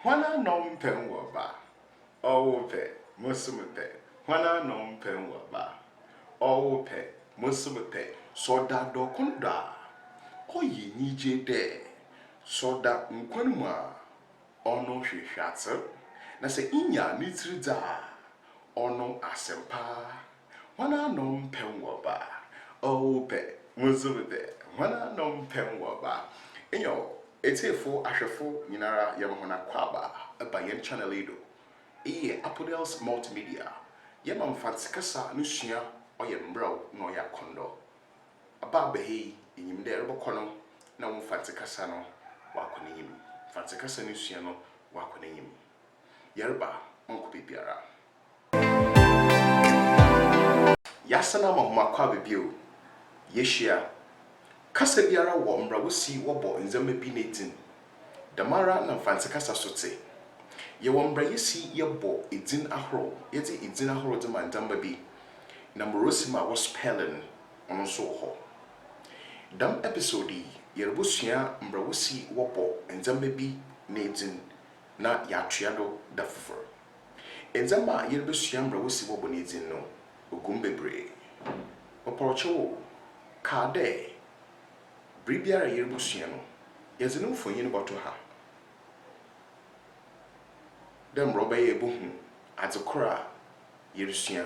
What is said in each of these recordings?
Wana nom penwaba. Ope, Musumupe. Wana nom penwaba. Ope, Musumupe. Soda dokunda. Oyi nije de. Soda nkwanuma. Ono hwehwatse. Na se inya nitrida. Ono asempa. Wana nom penwaba. Ope, Musumupe. Wana nom penwaba. Enyo. Etefo ahwefo nyinara yamhona kwaba aba yen channel edo Apodels multimedia yema mfanti kasa no sua oye mbraw na oya kondo aba behi enyimde rebokono na mfanti kasa no wakonenyim mfanti kasa no sua no wakonenyim yerba onko bibiara yasana mahoma kwa bebio yeshia kasa biara wo mbrawosi wobo nzema bi netin damara na mfanti kasa sote ye wo mbrayesi ye bo edin ahoro yeti edin ahoro de mandamba bi na mrosi ma wo spelling ono so ho dam episode ye rebusua mbrawosi wobo nzema bi netin na ya tweado da foforo nzema ye rebusua mbrawosi wobo netin no ogumbebre oporocho kade Bribiara yerbusua no yeze no mfonyin boto ha dem roba ye bohu adzekora yersua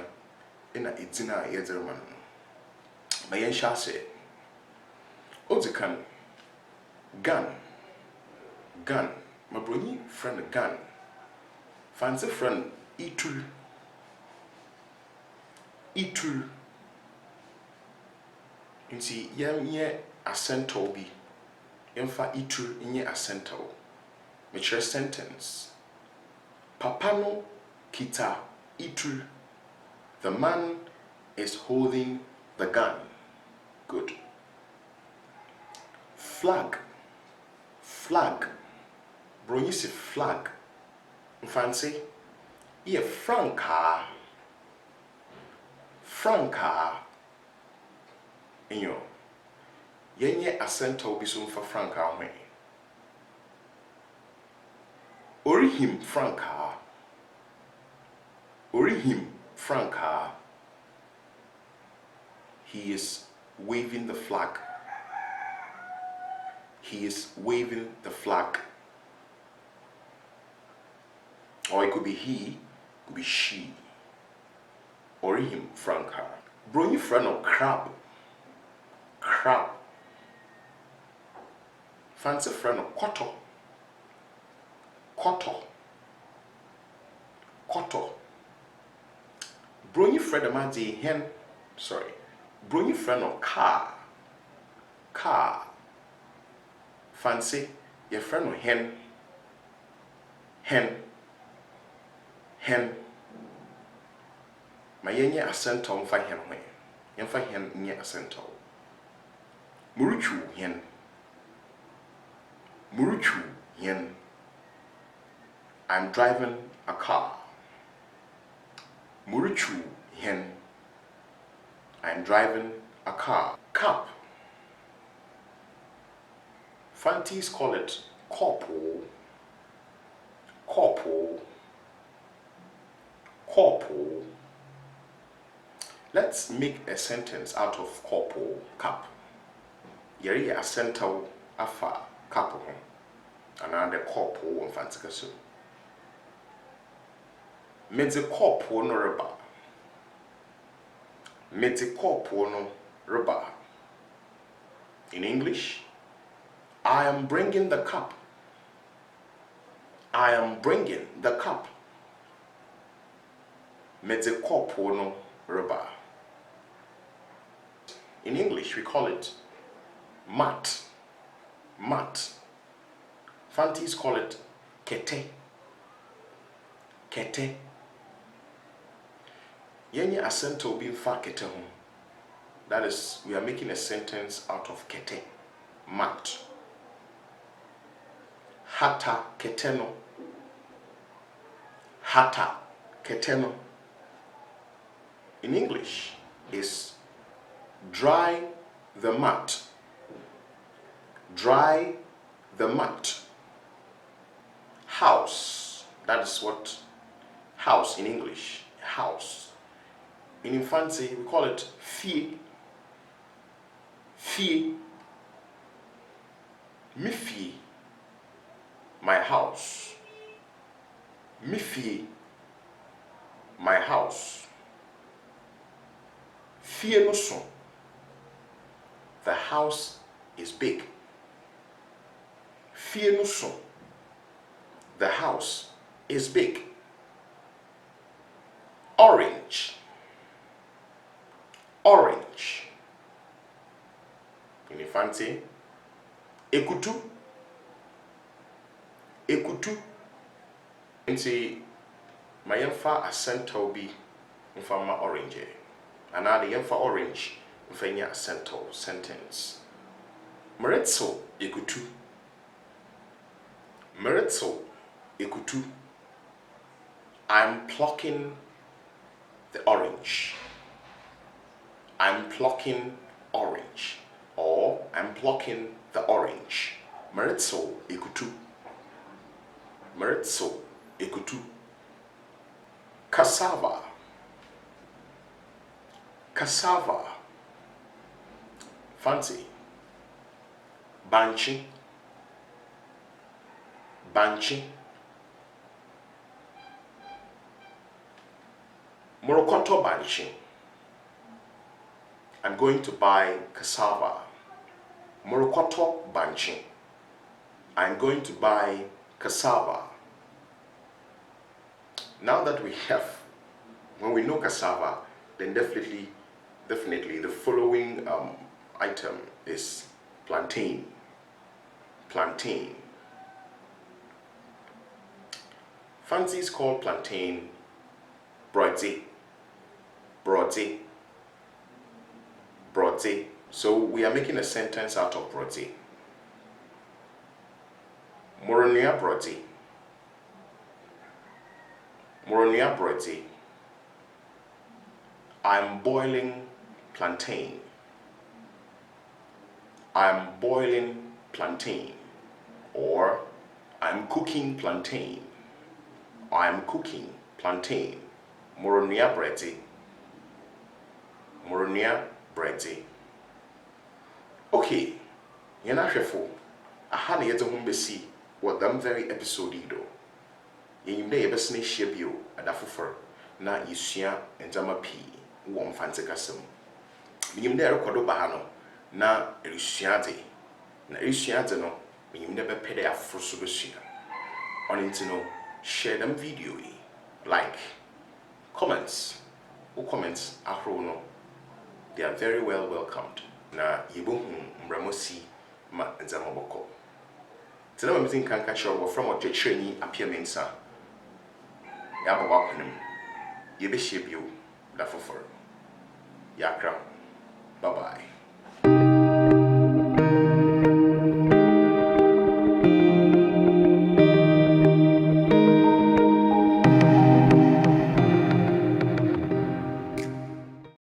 ina edzina yedzerman ma yen shase odzikan gan mabroni friend gan fancy friend itul nti ye asento bi yemfa itul nye asento me sentence papa no kita itul the man is holding the gun good flag bro say flag fancy ye franca enyo yenye asento bi so mfa franca hwe orihim franca he is waving the flag or it could be he, could be she. Orihim franca brony friend of crab fancy friend of koto brony friend of maji hen brony friend of car fancy your friend of hen ma yenye asento mfa hen ho yemfa hen nye asento muruchu hen I'm driving a car muruchu hen I'm driving a car cap Fantes call it corporal let's make a sentence out of corporal cap yeri asento afa cap ho another corporal on fantika so mede corporal no reba in English I am bringing the cup mede corporal no reba in English we call it mat Fantes call it kete yenye asento bi mfa kete ho that is we are making a sentence out of kete mat hata keteno in English is dry the mat house. That is what house in English. House. In Infante, we call it fie. Fie. Mi fie. My house. Mi fie. My house. Fie no so. The house is big. Fie no so. The house is big. Orange. Orange. In Infante, ekutu. Ekutu. Nti ma yemfa asento bi mfa ma orange. Another yemfa orange mfa nya asento sentence. Meretso ekutu. Meretso ekutu. I'm plucking the orange. I'm plucking orange. Or I'm plucking the orange. Meretso ekutu. Meretso ekutu. Cassava. Cassava. Fancy. Banchi. Banchi. Morokoto banchi. I'm going to buy cassava. Morokoto banchi. I'm going to buy cassava. Now that we have, when we know cassava, then definitely the following item is plantain. Plantain. Fancies call plantain broadze. Broadze. Broadze. So we are making a sentence out of broadze. Moronia broadze. Moronia broadze. I'm boiling plantain. I'm boiling plantain. Or I'm cooking plantain. I'm cooking plantain. Moronia broadze. Moronia broadze. Okay, yena hwefo aha na yedze hom besi what them very episode do. Yenyimde yebesene hia bio adafofor na yesua enjama pi wo mfante kasem. Yenyimde rekodo ba ha no na resua de. Na resua de no yenyimde be pede afro so besua. On no share them video like comments. Who comments ahro no they are very well welcomed. Na yebohu mbramosi ma nzama boko. Tena mamizin kan ka chiro from o twetwereni apiamensa. Ya baba kwanem. Yebe hye bio da fofor. Yakra. Bye bye.